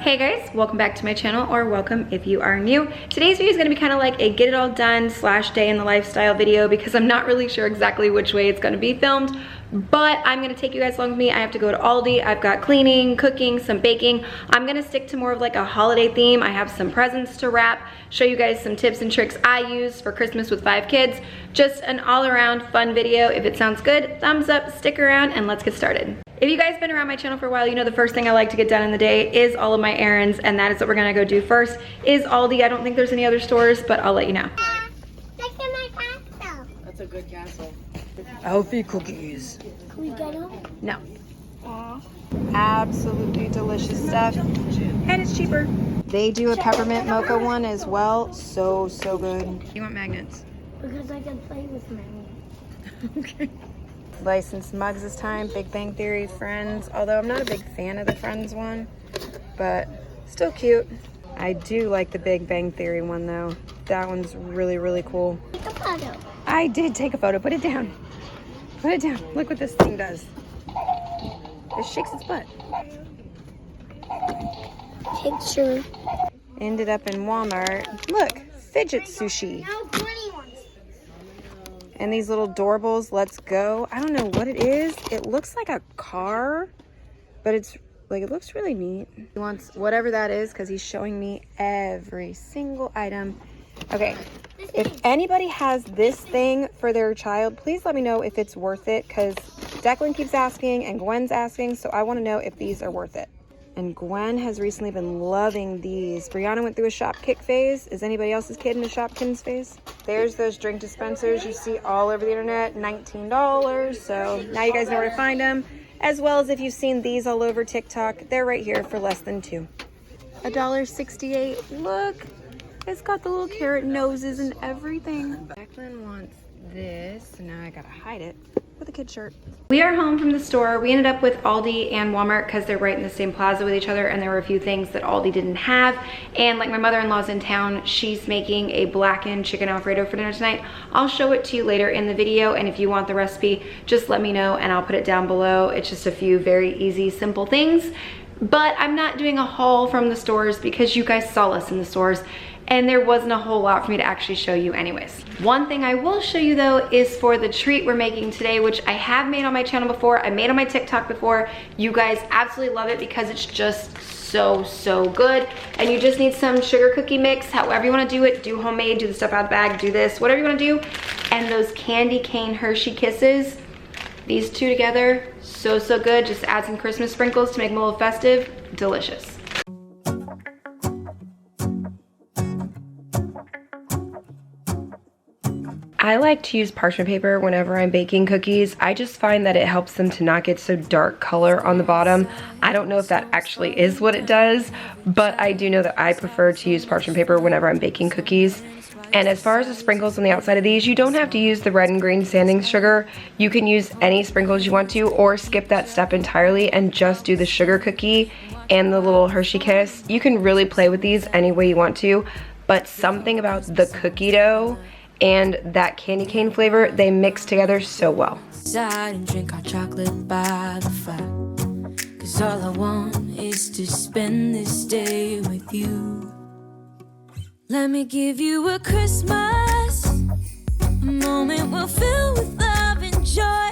Hey guys, welcome back to my channel, or welcome if you are new. Today's video is going to be kind of like a get it all done / day in the lifestyle video because I'm not really sure exactly which way it's going to be filmed, but I'm going to take you guys along with me. I have to go to Aldi. I've got cleaning, cooking, some baking. I'm going to stick to more of like a holiday theme. I have some presents to wrap, show you guys some tips and tricks I use for Christmas with 5 kids. Just an all around fun video. If it sounds good, thumbs up, stick around, and let's get started. If you guys been around my channel for a while, you know the first thing I like to get done in the day is all of my errands, and that is what we're gonna go do first, is Aldi. I don't think there's any other stores, but I'll let you know. Look at my castle. That's a good castle. Healthy cookies. Can we get them? No. Aww. Absolutely delicious stuff, and it's cheaper. They do a peppermint mocha one as well. So good. You want magnets? Because I can play with magnets. Okay. Licensed mugs this time. Big Bang Theory, Friends. Although I'm not a big fan of the Friends one, but still cute. I do like the Big Bang Theory one though. That one's really cool. Take a photo. I did take a photo. Put it down. Put it down. Look what this thing does. It shakes its butt. Picture. Ended up in Walmart. Look, fidget sushi. No, 20 ones. And these little doorables, let's go. I don't know what it is. It looks like a car, but it's like, it looks really neat. He wants whatever that is because he's showing me every single item. Okay, if anybody has this thing for their child, please let me know if it's worth it, because Declan keeps asking and Gwen's asking, so I want to know if these are worth it. And Gwen has recently been loving these. Brianna went through a Shopkick phase. Is anybody else's kid in a Shopkins phase? There's those drink dispensers you see all over the internet, $19. So now you guys know where to find them. As well as if you've seen these all over TikTok, they're right here for less than $2. $1.68. Look, it's got the little carrot noses and everything. Declan wants this, so now I gotta hide it with a kid shirt. We are home from the store. We ended up with Aldi and Walmart because they're right in the same plaza with each other, and there were a few things that Aldi didn't have. And like my mother-in-law's in town, she's making a blackened chicken Alfredo for dinner tonight. I'll show it to you later in the video, and if you want the recipe, just let me know and I'll put it down below. It's just a few very easy, simple things. But I'm not doing a haul from the stores because you guys saw us in the stores, and there wasn't a whole lot for me to actually show you anyways. One thing I will show you though is for the treat we're making today, which I have made on my channel before. I made on my TikTok before. You guys absolutely love it because it's just so good. And you just need some sugar cookie mix, however you want to do it. Do homemade, do the stuff out of the bag, do this, whatever you want to do. And those candy cane Hershey Kisses, these two together, so good. Just add some Christmas sprinkles to make them a little festive. Delicious. I like to use parchment paper whenever I'm baking cookies. I just find that it helps them to not get so dark color on the bottom. I don't know if that actually is what it does, but I do know that I prefer to use parchment paper whenever I'm baking cookies. And as far as the sprinkles on the outside of these, you don't have to use the red and green sanding sugar. You can use any sprinkles you want to, or skip that step entirely and just do the sugar cookie and the little Hershey Kiss. You can really play with these any way you want to, but something about the cookie dough and that candy cane flavor, they mix together so well. Side and drink our chocolate by the fire, 'cause all I want is to spend this day with you. Let me give you a Christmas, a moment we'll fill with love and joy.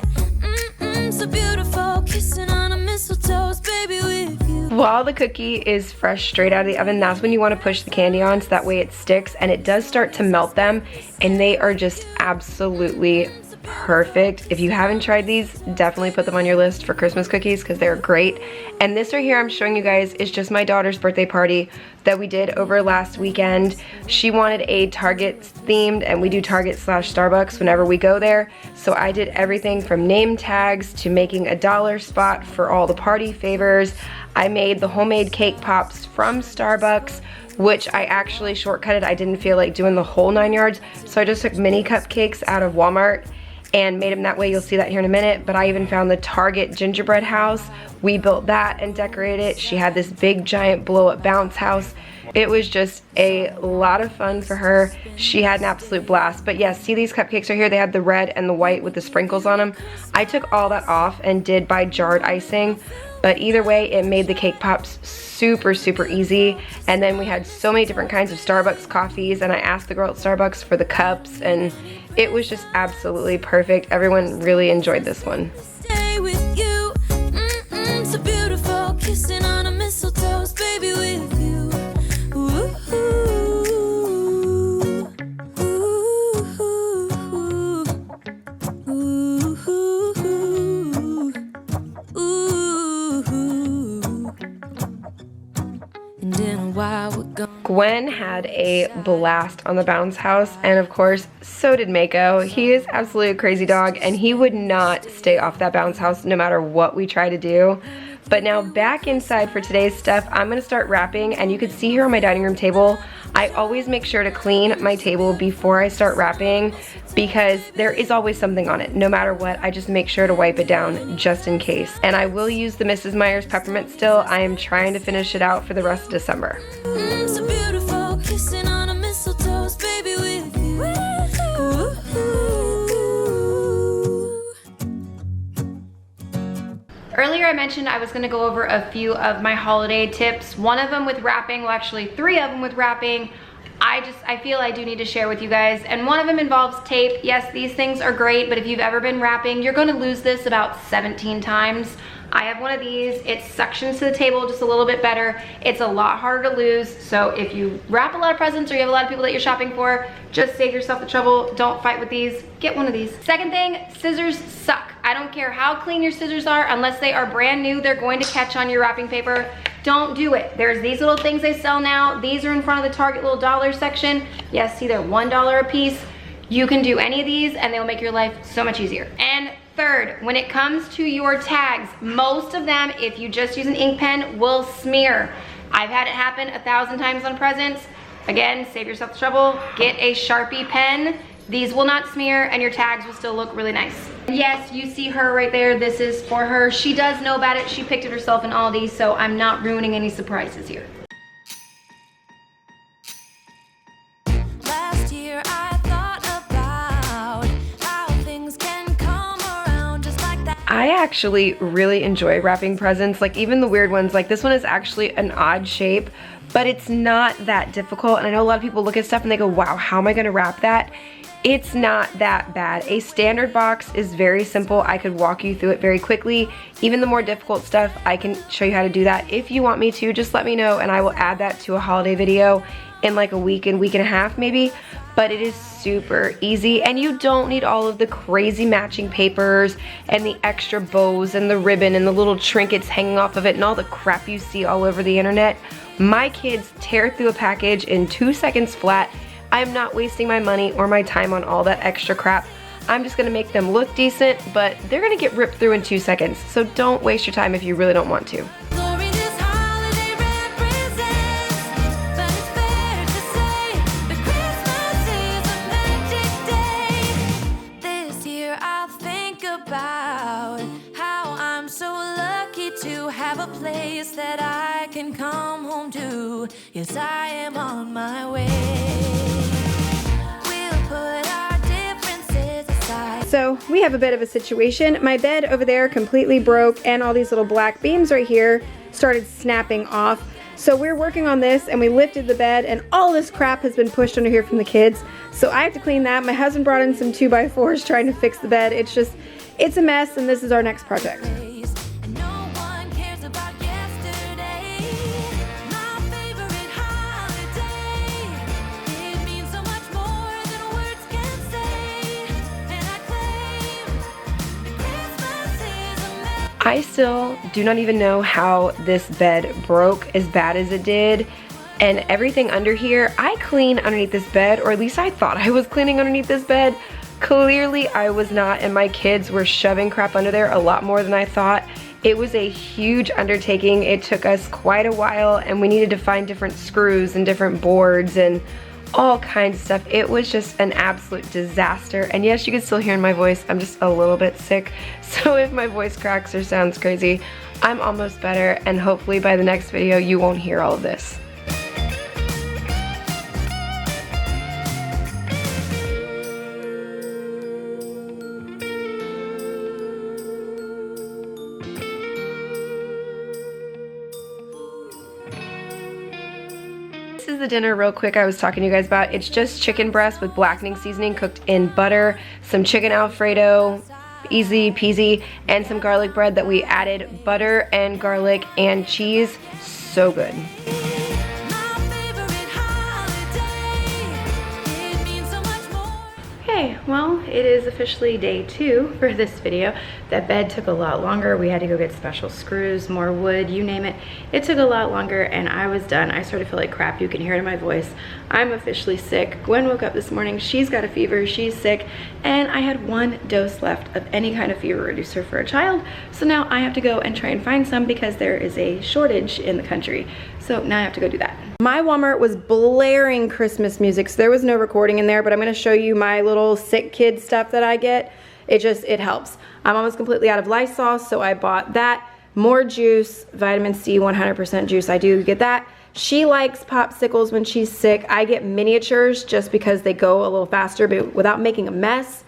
So beautiful, kissing on a mistletoe, baby, with you. While the cookie is fresh straight out of the oven, that's when you want to push the candy on so that way it sticks, and it does start to melt them, and they are just absolutely perfect. If you haven't tried these, definitely put them on your list for Christmas cookies because they're great. And this right here I'm showing you guys is just my daughter's birthday party that we did over last weekend. She wanted a Target themed, and we do Target / Starbucks whenever we go there. So I did everything from name tags to making a dollar spot for all the party favors. I made the homemade cake pops from Starbucks, which I actually shortcutted. I didn't feel like doing the whole 9 yards, so I just took mini cupcakes out of Walmart and made them that way. You'll see that here in a minute. But I even found the Target gingerbread house. We built that and decorated it. She had this big giant blow up bounce house. It was just a lot of fun for her. She had an absolute blast. But yes, see these cupcakes right here? They had the red and the white with the sprinkles on them. I took all that off and did by jarred icing. But either way, it made the cake pops super, super easy. And then we had so many different kinds of Starbucks coffees, and I asked the girl at Starbucks for the cups, and it was just absolutely perfect. Everyone really enjoyed this one. Stay with you. So beautiful, kissing on a mistletoe, baby, with you. Ooh, ooh, ooh, ooh. And in a while we're gone. Gwen had a blast on the bounce house, and of course, so did Mako. He is absolutely a crazy dog, and he would not stay off that bounce house no matter what we try to do. But now back inside for today's stuff, I'm gonna start wrapping, and you can see here on my dining room table, I always make sure to clean my table before I start wrapping because there is always something on it. No matter what, I just make sure to wipe it down just in case. And I will use the Mrs. Meyer's peppermint still. I am trying to finish it out for the rest of December. So beautiful, kissing on a mistletoe, baby, with you. Earlier I mentioned I was gonna go over a few of my holiday tips. One of them with wrapping, well actually 3 of them with wrapping. I feel I do need to share with you guys. And one of them involves tape. Yes, these things are great, but if you've ever been wrapping, you're gonna lose this about 17 times. I have one of these. It suctions to the table just a little bit better. It's a lot harder to lose. So if you wrap a lot of presents or you have a lot of people that you're shopping for, just save yourself the trouble. Don't fight with these. Get one of these. Second thing, scissors suck. I don't care how clean your scissors are, unless they are brand new, they're going to catch on your wrapping paper. Don't do it. There's these little things they sell now. These are in front of the Target little dollar section. Yes, see, they're $1 a piece. You can do any of these and they'll make your life so much easier. And third, when it comes to your tags, most of them, if you just use an ink pen, will smear. I've had it happen 1,000 times on presents. Again, save yourself the trouble. Get a Sharpie pen. These will not smear and your tags will still look really nice. Yes, you see her right there. This is for her. She does know about it. She picked it herself in Aldi, so I'm not ruining any surprises here. Last year I thought about how things can come around just like that. I actually really enjoy wrapping presents, like even the weird ones. Like this one is actually an odd shape, but it's not that difficult. And I know a lot of people look at stuff and they go, wow, how am I gonna wrap that? It's not that bad. A standard box is very simple. I could walk you through it very quickly. Even the more difficult stuff, I can show you how to do that. If you want me to, just let me know and I will add that to a holiday video in like a week and a half maybe. But it is super easy and you don't need all of the crazy matching papers and the extra bows and the ribbon and the little trinkets hanging off of it and all the crap you see all over the internet. My kids tear through a package in 2 seconds flat. I'm not wasting my money or my time on all that extra crap. I'm just gonna make them look decent, but they're gonna get ripped through in 2 seconds. So don't waste your time if you really don't want to. Glory this holiday represents, but it's fair to say that Christmas is a magic day. This year I'll think about how I'm so lucky to have a place that I can come home to. Yes, I am on my way. So we have a bit of a situation. My bed over there completely broke and all these little black beams right here started snapping off. So we're working on this and we lifted the bed and all this crap has been pushed under here from the kids. So I have to clean that. My husband brought in some 2x4s trying to fix the bed. It's a mess and this is our next project. I still do not even know how this bed broke as bad as it did. And everything under here, I clean underneath this bed, or at least I thought I was cleaning underneath this bed. Clearly I was not, and my kids were shoving crap under there a lot more than I thought. It was a huge undertaking. It took us quite a while and we needed to find different screws and different boards and all kinds of stuff. It was just an absolute disaster. And yes, you can still hear in my voice, I'm just a little bit sick. So if my voice cracks or sounds crazy, I'm almost better and hopefully by the next video you won't hear all of this. the dinner real quick I was talking to you guys about. It's just chicken breast with blackening seasoning cooked in butter, some chicken Alfredo, easy peasy, and some garlic bread that we added butter and garlic and cheese. So good. Okay, well, it is officially day 2 for this video. That bed took a lot longer. We had to go get special screws, more wood, you name it. It took a lot longer and I was done. I started to feel like crap. You can hear it in my voice. I'm officially sick. Gwen woke up this morning. She's got a fever. She's sick. And I had 1 dose left of any kind of fever reducer for a child. So now I have to go and try and find some because there is a shortage in the country. So now I have to go do that. My Walmart was blaring Christmas music, so there was no recording in there, but I'm gonna show you my little sick kid stuff that I get. It helps. I'm almost completely out of Lysol, so I bought that. More juice, vitamin C, 100% juice, I do get that. She likes popsicles when she's sick. I get miniatures just because they go a little faster, but without making a mess.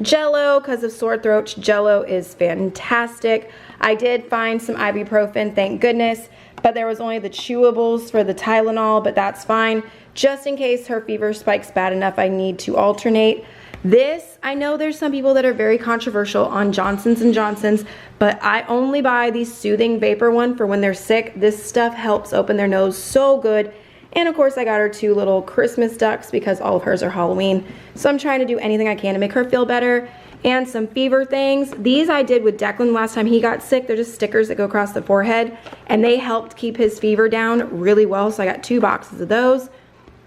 Jello, because of sore throat, Jello is fantastic. I did find some ibuprofen, thank goodness, but there was only the chewables for the Tylenol, but that's fine. Just in case her fever spikes bad enough, I need to alternate. This, I know there's some people that are very controversial on Johnson's & Johnson's, but I only buy the soothing vapor one for when they're sick. This stuff helps open their nose so good. And of course I got her 2 little Christmas ducks because all of hers are Halloween. So I'm trying to do anything I can to make her feel better. And some fever things. These I did with Declan last time he got sick. They're just stickers that go across the forehead. And they helped keep his fever down really well. So I got 2 boxes of those.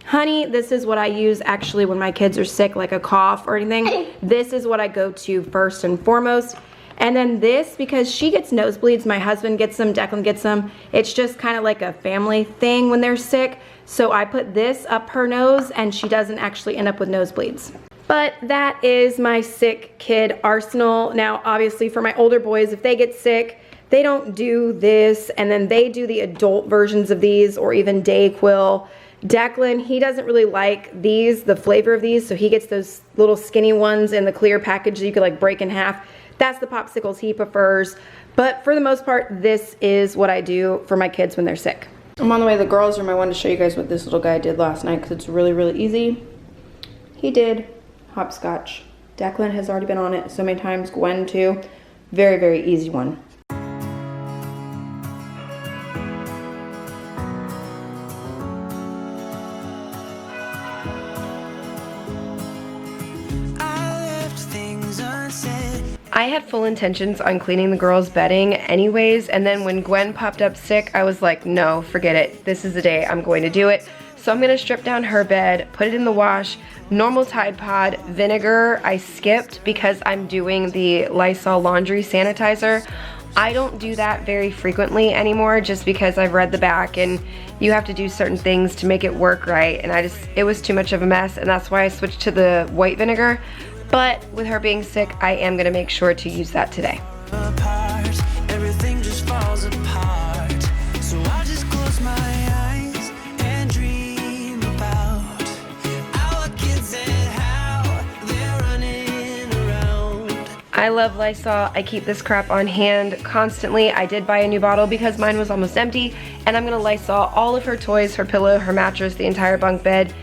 Honey, this is what I use actually when my kids are sick, like a cough or anything. This is what I go to first and foremost. And then this, because she gets nosebleeds, my husband gets them, Declan gets them. It's just kind of like a family thing when they're sick. So I put this up her nose and she doesn't actually end up with nosebleeds. But that is my sick kid arsenal. Now, obviously for my older boys, if they get sick, they don't do this, and then they do the adult versions of these, or even Dayquil. Declan, he doesn't really like these, the flavor of these, so he gets those little skinny ones in the clear package that you could like break in half. That's the popsicles he prefers. But for the most part, this is what I do for my kids when they're sick. I'm on the way to the girls' room. I wanted to show you guys what this little guy did last night because it's really, really easy. He did hopscotch. Declan has already been on it so many times, Gwen too. Very, very easy one. I had full intentions on cleaning the girls' bedding anyways, and then when Gwen popped up sick, I was like, no, forget it. This is the day I'm going to do it. So I'm gonna strip down her bed, put it in the wash, normal Tide Pod, vinegar I skipped because I'm doing the Lysol laundry sanitizer. I don't do that very frequently anymore just because I've read the back and you have to do certain things to make it work right, and it was too much of a mess, and that's why I switched to the white vinegar. But with her being sick, I am gonna make sure to use that today. Everything just falls apart. So I just close my eyes and dream about our kids and how they're running around. I love Lysol. I keep this crap on hand constantly. I did buy a new bottle because mine was almost empty, and I'm gonna Lysol all of her toys, her pillow, her mattress, the entire bunk bed.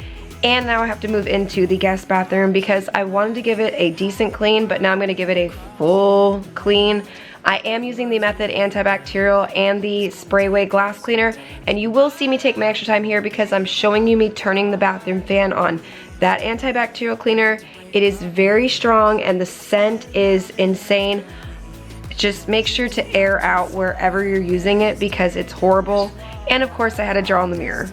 And now I have to move into the guest bathroom because I wanted to give it a decent clean, but now I'm gonna give it a full clean. I am using the Method antibacterial and the Sprayway glass cleaner, and you will see me take my extra time here because I'm showing you me turning the bathroom fan on. That antibacterial cleaner, it is very strong and the scent is insane. Just make sure to air out wherever you're using it because it's horrible. And of course I had to draw on the mirror.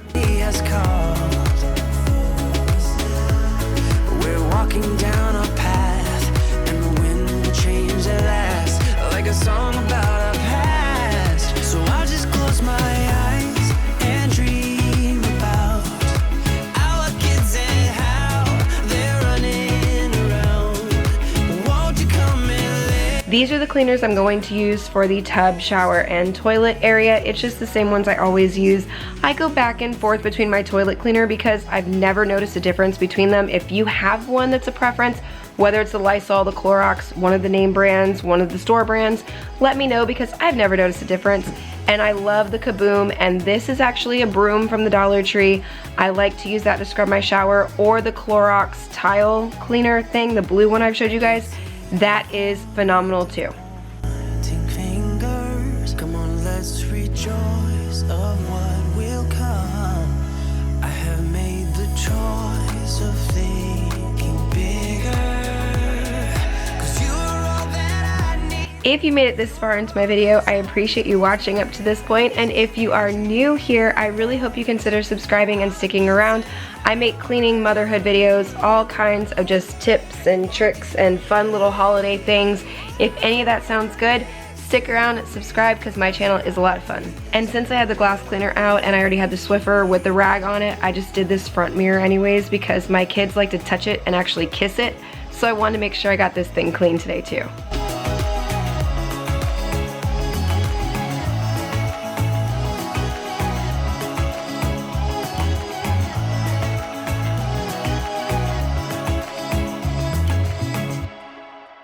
Walking down a path, and the wind will change at last, like a song about our past. So I just close my eyes and dream about our kids and how they're running around. Won't you come and live? These are the cleaners I'm going to use for the tub, shower, and toilet area. It's just the same ones I always use. I go back and forth between my toilet cleaner because I've never noticed a difference between them. If you have one that's a preference, whether it's the Lysol, the Clorox, one of the name brands, one of the store brands. Let me know because I've never noticed a difference. And I love the Kaboom, and this is actually a broom from the Dollar Tree. I like to use that to scrub my shower, or the Clorox tile cleaner thing, the blue one I've showed you guys. That is phenomenal too. Fingers, come on, let's rejoice of what will come. I have made the choice of thinking bigger. If you made it this far into my video, I appreciate you watching up to this point, and if you are new here, I really hope you consider subscribing and sticking around. I make cleaning, motherhood videos, all kinds of just tips and tricks and fun little holiday things. If any of that sounds good, stick around and subscribe because my channel is a lot of fun. And since I had the glass cleaner out and I already had the Swiffer with the rag on it, I just did this front mirror anyways because my kids like to touch it and actually kiss it. So I wanted to make sure I got this thing clean today too.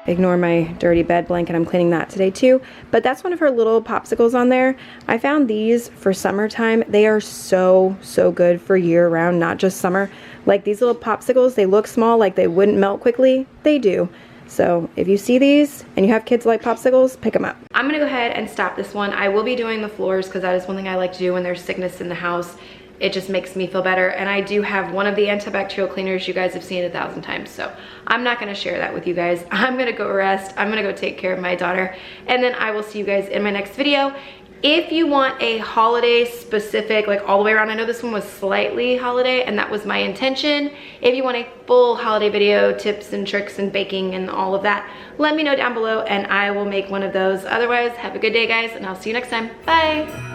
Ignore my dirty bed blanket, I'm cleaning that today too. But that's one of her little popsicles on there. I found these for summertime. They are so good for year round, not just summer. Like these little popsicles, they look small, like they wouldn't melt quickly. They do. So if you see these and you have kids like popsicles, pick them up. I'm gonna go ahead and stop this one. I will be doing the floors because that is one thing I like to do when there's sickness in the house. It just makes me feel better. And I do have one of the antibacterial cleaners you guys have seen 1,000 times. So I'm not gonna share that with you guys. I'm gonna go rest. I'm gonna go take care of my daughter. And then I will see you guys in my next video. If you want a holiday specific, like all the way around, I know this one was slightly holiday and that was my intention. If you want a full holiday video, tips and tricks and baking and all of that, let me know down below and I will make one of those. Otherwise, have a good day guys and I'll see you next time. Bye.